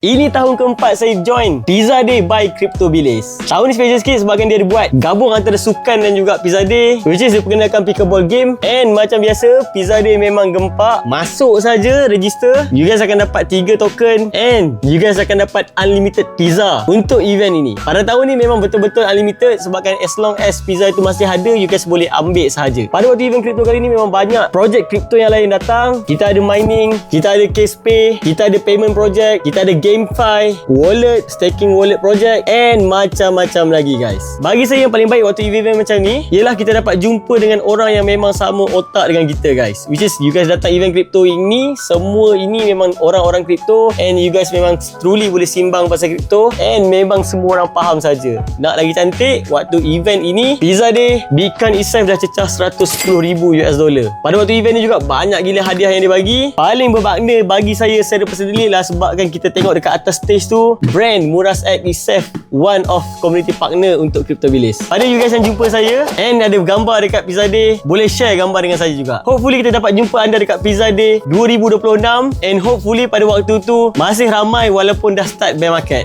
Ini tahun keempat saya join Pizza Day by CryptoBilis. Tahun ni special sikit sebabkan dia ada buat gabung antara sukan dan juga Pizza Day, which is dia perkenalkan pickleball game. And macam biasa, Pizza Day memang gempak. Masuk saja register, you guys akan dapat 3 token and you guys akan dapat unlimited pizza untuk event ini. Pada tahun ni memang betul-betul unlimited sebabkan as long as pizza itu masih ada, you guys boleh ambil sahaja. Pada waktu event crypto kali ni memang banyak projek crypto yang lain datang. Kita ada mining, kita ada case pay, kita ada payment project, kita ada GameFi, wallet, staking wallet project and macam-macam lagi guys. Bagi saya yang paling baik waktu event macam ni ialah kita dapat jumpa dengan orang yang memang sama otak dengan kita guys, which is you guys datang event crypto ini, semua ini memang orang-orang crypto and you guys memang truly boleh simbang pasal crypto and memang semua orang faham saja. Nak lagi cantik, waktu event ini Pizza Day, Beacon itself dah cecah $110,000 US. Pada waktu event ni juga banyak gila hadiah yang dia bagi. Paling bermakna bagi saya secara personally lah sebabkan kita tengok dekat atas stage tu, brand Muras X itself one of community partner untuk CryptoBilis. Pada you guys yang jumpa saya and ada gambar dekat Pizza Day, boleh share gambar dengan saya juga. Hopefully kita dapat jumpa anda dekat Pizza Day 2026 and hopefully pada waktu tu masih ramai walaupun dah start bear market.